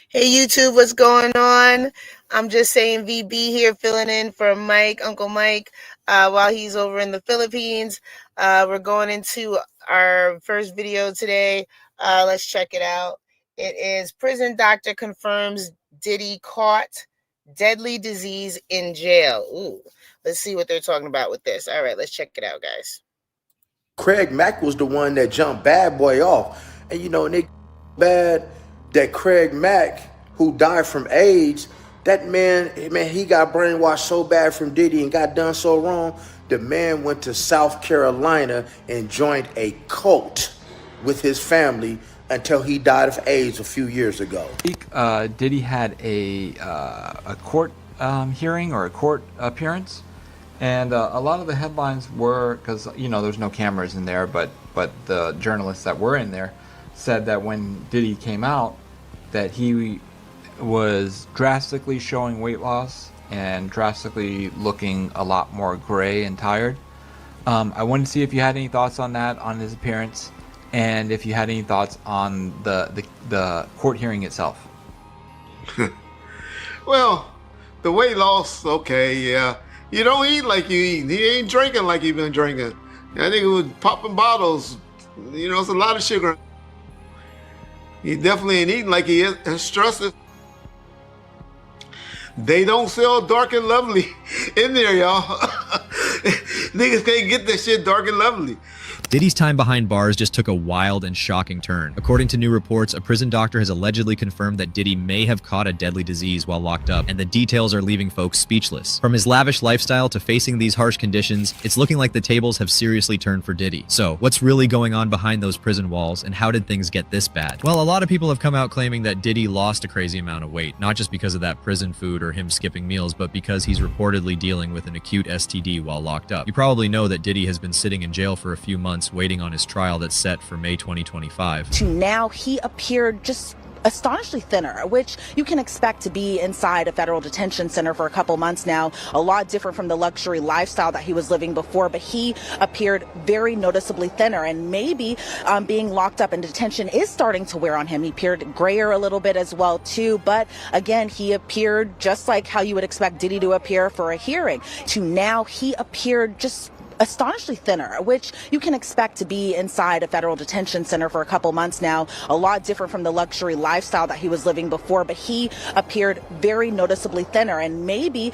Hey YouTube, what's going on? I'm just saying VB here, filling in for Mike, Uncle Mike, while he's over in the Philippines. We're going into our first video today. Let's check it out. It is Prison Doctor Confirms Diddy Caught Deadly Disease in Jail. Ooh, let's see what they're talking about with this. All right, let's check it out, guys. Mack was the one that jumped Bad Boy off. And you know, they bad that Mack, who died from AIDS, that man, he got brainwashed so bad from Diddy and got done so wrong. The man went to South Carolina and joined a cult with his family until he died of AIDS a few years ago. Diddy had a court hearing or a court appearance, and a lot of the headlines were, because you know there's no cameras in there, but the journalists that were in there said that when Diddy came out, that he was drastically showing weight loss and drastically looking a lot more gray and tired. I wanted to see if you had any thoughts on that, on his appearance, and if you had any thoughts on the court hearing itself. Well, the weight loss, okay, yeah. You don't eat like you eat. He ain't drinking like he been drinking. I think it was popping bottles. You know, it's a lot of sugar. He definitely ain't eating like he is stressing. They don't sell Dark and Lovely in there, y'all. Niggas can't get that shit Dark and Lovely. Diddy's time behind bars just took a wild and shocking turn. According to new reports, a prison doctor has allegedly confirmed that Diddy may have caught a deadly disease while locked up, and the details are leaving folks speechless. From his lavish lifestyle to facing these harsh conditions, it's looking like the tables have seriously turned for Diddy. So, what's really going on behind those prison walls, and how did things get this bad? Well, a lot of people have come out claiming that Diddy lost a crazy amount of weight, not just because of that prison food or him skipping meals, but because he's reportedly dealing with an acute STD while locked up. You probably know that Diddy has been sitting in jail for a few months waiting on his trial that's set for May 2025. To now, he appeared just astonishingly thinner, which you can expect to be inside a federal detention center for a couple months now. A lot different from the luxury lifestyle that he was living before, but he appeared very noticeably thinner, and maybe being locked up in detention is starting to wear on him. He appeared grayer a little bit as well too, but again, he appeared just like how you would expect Diddy to appear for a hearing. To now, he appeared just astonishingly thinner, which you can expect to be inside a federal detention center for a couple months now. A lot different from the luxury lifestyle that he was living before, but he appeared very noticeably thinner, and maybe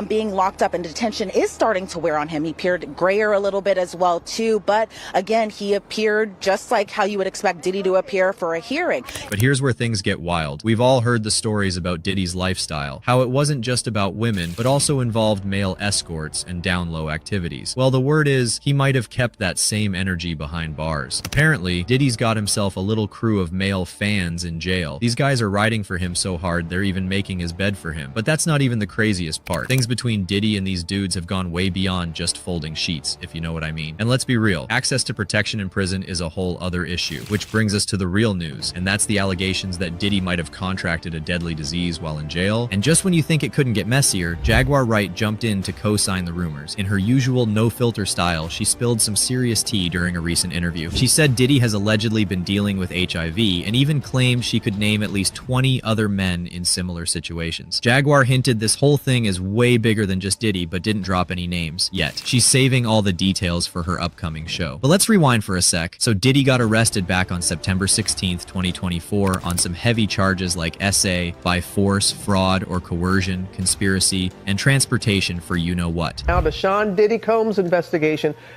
being locked up in detention is starting to wear on him. He appeared grayer a little bit as well too, but again, he appeared just like how you would expect Diddy to appear for a hearing. But here's where things get wild. We've all heard the stories about Diddy's lifestyle, how it wasn't just about women, but also involved male escorts and down-low activities. Well, the word is he might have kept that same energy behind bars. Apparently, Diddy's got himself a little crew of male fans in jail. These guys are riding for him so hard they're even making his bed for him. But that's not even the craziest part. Things between Diddy and these dudes have gone way beyond just folding sheets, if you know what I mean. And let's be real, access to protection in prison is a whole other issue, which brings us to the real news, and that's the allegations that Diddy might have contracted a deadly disease while in jail. And just when you think it couldn't get messier, Jaguar Wright jumped in to co-sign the rumors. In her usual no-filter style, she spilled some serious tea during a recent interview. She said Diddy has allegedly been dealing with HIV and even claimed she could name at least 20 other men in similar situations. Jaguar hinted this whole thing is way bigger than just Diddy, but didn't drop any names yet. She's saving all the details for her upcoming show. But let's rewind for a sec. So Diddy got arrested back on September 16th, 2024 on some heavy charges like SA, by force, fraud, or coercion, conspiracy, and transportation for you-know-what. Now to Sean Diddy Combs' investigation,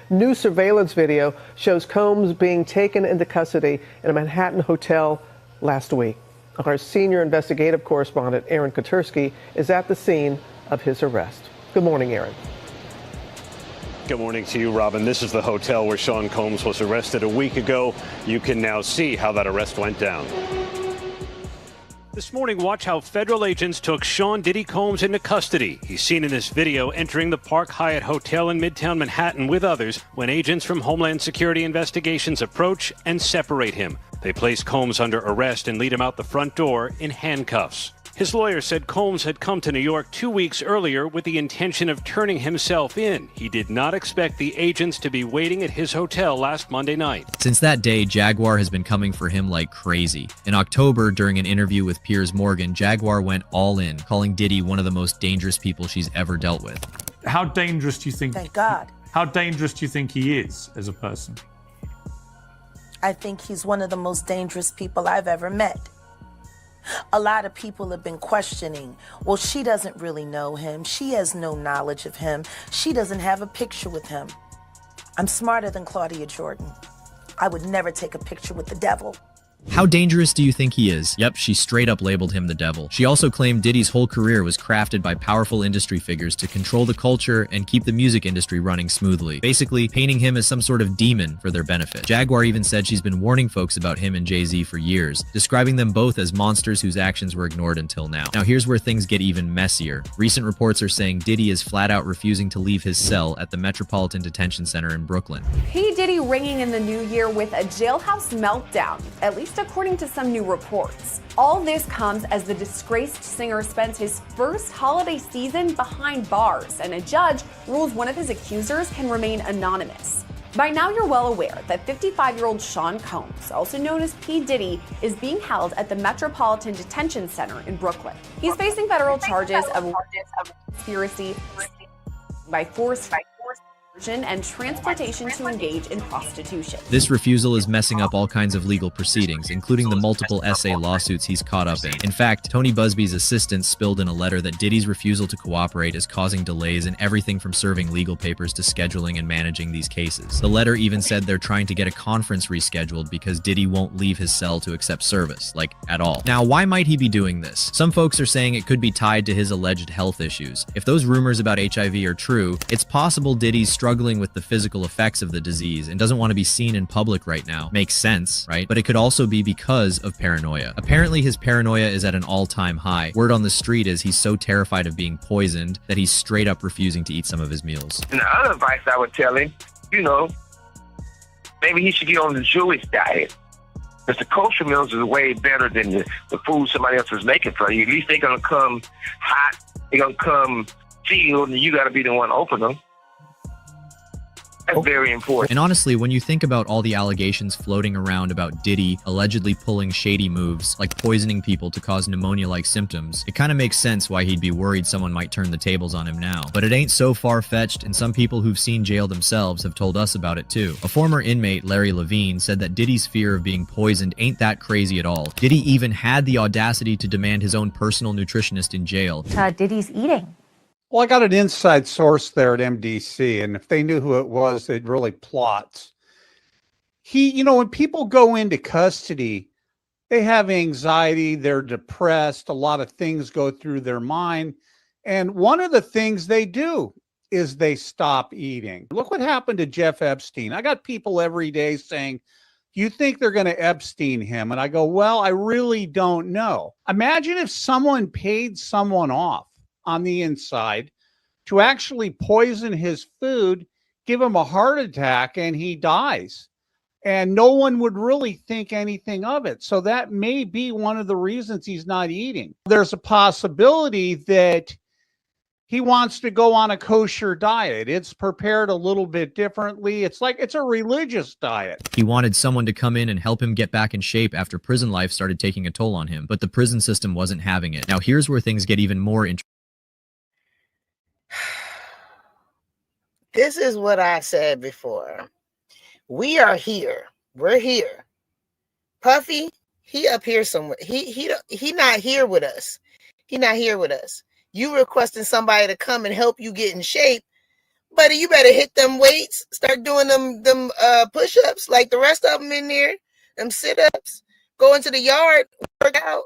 new surveillance video shows Combs being taken into custody in a Manhattan hotel last week. Our senior investigative correspondent, 𝗟𝗚𝗡𝗞𝗦, is at the scene of his arrest. Good morning, Aaron. Good morning to you, Robin. This is the hotel where Sean Combs was arrested a week ago. You can now see how that arrest went down. This morning, watch how federal agents took Sean Diddy Combs into custody. He's seen in this video entering the Park Hyatt Hotel in Midtown Manhattan with others when agents from Homeland Security Investigations approach and separate him. They place Combs under arrest and lead him out the front door in handcuffs. His lawyer said Combs had come to New York 2 weeks earlier with the intention of turning himself in. He did not expect the agents to be waiting at his hotel last Monday night. Since that day, Jaguar has been coming for him like crazy. In October, during an interview with Piers Morgan, Jaguar went all in, calling Diddy one of the most dangerous people she's ever dealt with. How dangerous do you think? Thank God. How dangerous do you think he is as a person? I think he's one of the most dangerous people I've ever met. A lot of people have been questioning, well, she doesn't really know him. She has no knowledge of him. She doesn't have a picture with him. I'm smarter than Claudia Jordan. I would never take a picture with the devil. How dangerous do you think he is? Yep, she straight up labeled him the devil. She also claimed Diddy's whole career was crafted by powerful industry figures to control the culture and keep the music industry running smoothly, basically painting him as some sort of demon for their benefit. Jaguar even said she's been warning folks about him and Jay-Z for years, describing them both as monsters whose actions were ignored until now. Now here's where things get even messier. Recent reports are saying Diddy is flat out refusing to leave his cell at the Metropolitan Detention Center in Brooklyn. P. Diddy ringing in the new year with a jailhouse meltdown, at least according to some new reports. All this comes as the disgraced singer spends his first holiday season behind bars, and a judge rules one of his accusers can remain anonymous. By now you're well aware that 55-year-old Sean Combs, also known as P. Diddy, is being held at the Metropolitan Detention Center in Brooklyn. He's facing federal charges of conspiracy by force, and transportation to engage in prostitution. This refusal is messing up all kinds of legal proceedings, including the multiple SA lawsuits he's caught up in. In fact, Tony Busby's assistant spilled in a letter that Diddy's refusal to cooperate is causing delays in everything from serving legal papers to scheduling and managing these cases. The letter even said they're trying to get a conference rescheduled because Diddy won't leave his cell to accept service, like, at all. Now, why might he be doing this? Some folks are saying it could be tied to his alleged health issues. If those rumors about HIV are true, it's possible Diddy's struggling with the physical effects of the disease and doesn't want to be seen in public right now. Makes sense, right? But it could also be because of paranoia. Apparently his paranoia is at an all-time high. Word on the street is he's so terrified of being poisoned that he's straight up refusing to eat some of his meals. And the other advice I would tell him, maybe he should get on the Jewish diet. Because the kosher meals is way better than the food somebody else is making for you. At least they're going to come hot, they're going to come sealed, and you got to be the one to open them. That's very important. And honestly, when you think about all the allegations floating around about Diddy allegedly pulling shady moves, like poisoning people to cause pneumonia-like symptoms, it kind of makes sense why he'd be worried someone might turn the tables on him now. But it ain't so far-fetched, and some people who've seen jail themselves have told us about it too. A former inmate, Larry Levine, said that Diddy's fear of being poisoned ain't that crazy at all. Diddy even had the audacity to demand his own personal nutritionist in jail. Diddy's eating. Well, I got an inside source there at MDC, and if they knew who it was, they'd really plot. When people go into custody, they have anxiety, they're depressed, a lot of things go through their mind. And one of the things they do is they stop eating. Look what happened to Jeff Epstein. I got people every day saying, you think they're going to Epstein him? And I go, well, I really don't know. Imagine if someone paid someone off on the inside to actually poison his food, give him a heart attack, and he dies. And no one would really think anything of it. So that may be one of the reasons he's not eating. There's a possibility that he wants to go on a kosher diet. It's prepared a little bit differently. It's a religious diet. He wanted someone to come in and help him get back in shape after prison life started taking a toll on him, but the prison system wasn't having it. Now here's where things get even more interesting. This is what I said before. We are here. We're here. Puffy, he up here somewhere. He not here with us. He not here with us. You requesting somebody to come and help you get in shape, buddy. You better hit them weights. Start doing them push-ups like the rest of them in there. Them sit-ups. Go into the yard, work out.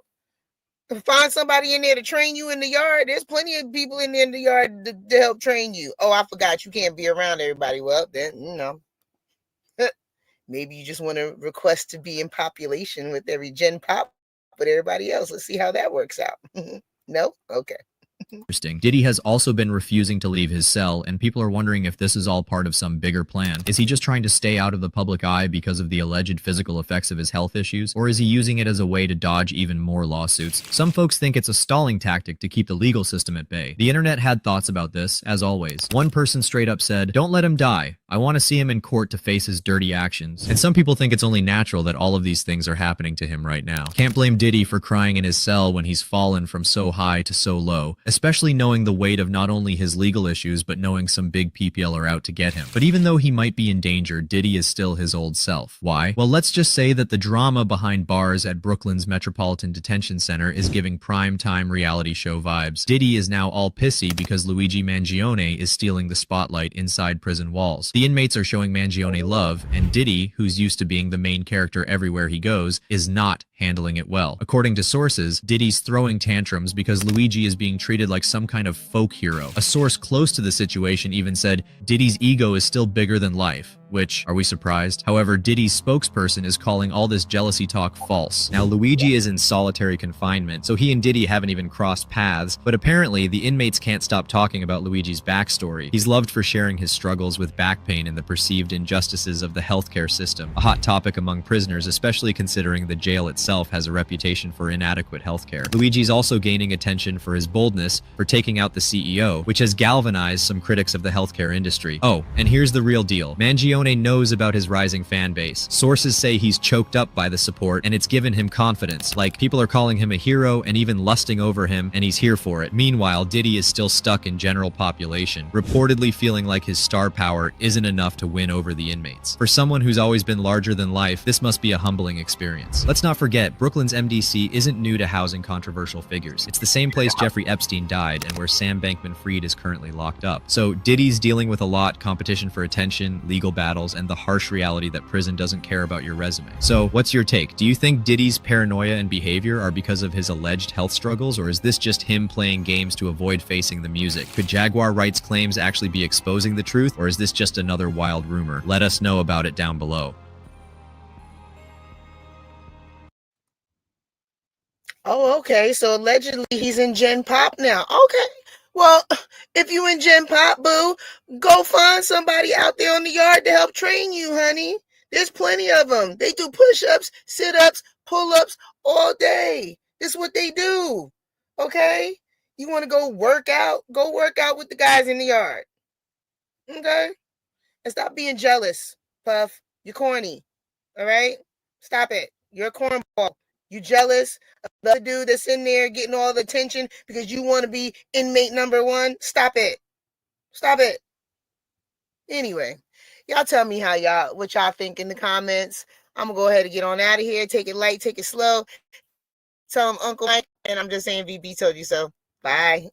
Find somebody in there to train you in the yard. There's plenty of people in the yard to help train you. Oh, I forgot you can't be around everybody. Well, then, maybe you just want to request to be in population with every gen pop with everybody else. Let's see how that works out. No? Okay. Interesting. Diddy has also been refusing to leave his cell, and people are wondering if this is all part of some bigger plan. Is he just trying to stay out of the public eye because of the alleged physical effects of his health issues, or is he using it as a way to dodge even more lawsuits? Some folks think it's a stalling tactic to keep the legal system at bay. The internet had thoughts about this, as always. One person straight up said, "Don't let him die. I want to see him in court to face his dirty actions." And some people think it's only natural that all of these things are happening to him right now. Can't blame Diddy for crying in his cell when he's fallen from so high to so low, especially knowing the weight of not only his legal issues, but knowing some big PPL are out to get him. But even though he might be in danger, Diddy is still his old self. Why? Well, let's just say that the drama behind bars at Brooklyn's Metropolitan Detention Center is giving prime-time reality show vibes. Diddy is now all pissy because Luigi Mangione is stealing the spotlight inside prison walls. The inmates are showing Mangione love, and Diddy, who's used to being the main character everywhere he goes, is not handling it well. According to sources, Diddy's throwing tantrums because Luigi is being treated like some kind of folk hero. A source close to the situation even said Diddy's ego is still bigger than life, which, are we surprised? However, Diddy's spokesperson is calling all this jealousy talk false. Now, Luigi is in solitary confinement, so he and Diddy haven't even crossed paths, but apparently the inmates can't stop talking about Luigi's backstory. He's loved for sharing his struggles with back pain and the perceived injustices of the healthcare system, a hot topic among prisoners, especially considering the jail itself has a reputation for inadequate healthcare. Luigi's also gaining attention for his boldness for taking out the CEO, which has galvanized some critics of the healthcare industry. Oh, and here's the real deal. Mangione knows about his rising fan base. Sources say he's choked up by the support, and it's given him confidence. Like, people are calling him a hero and even lusting over him, and he's here for it. Meanwhile, Diddy is still stuck in general population, reportedly feeling like his star power isn't enough to win over the inmates. For someone who's always been larger than life, this must be a humbling experience. Let's not forget, Brooklyn's MDC isn't new to housing controversial figures. It's the same place Jeffrey Epstein died and where Sam Bankman-Fried is currently locked up. So Diddy's dealing with a lot: competition for attention, legal battles, and the harsh reality that prison doesn't care about your resume. So what's your take? Do you think Diddy's paranoia and behavior are because of his alleged health struggles, or is this just him playing games to avoid facing the music? Could Jaguar rights claims actually be exposing the truth, or is this just another wild rumor? Let us know about it down below. Oh, okay. So allegedly he's in Gen Pop now. Okay. Well, if you in Gen Pop, boo, go find somebody out there on the yard to help train you, honey. There's plenty of them. They do push-ups, sit-ups, pull-ups all day. This is what they do. Okay? You want to go work out? Go work out with the guys in the yard. Okay? And stop being jealous, Puff. You're corny. All right? Stop it. You're a cornball. You jealous of the dude that's in there getting all the attention because you want to be inmate number one? Stop it. Stop it. Anyway, y'all tell me what y'all think in the comments. I'm going to go ahead and get on out of here. Take it light, take it slow. Tell them Uncle Mike, and I'm just saying VB told you so. Bye.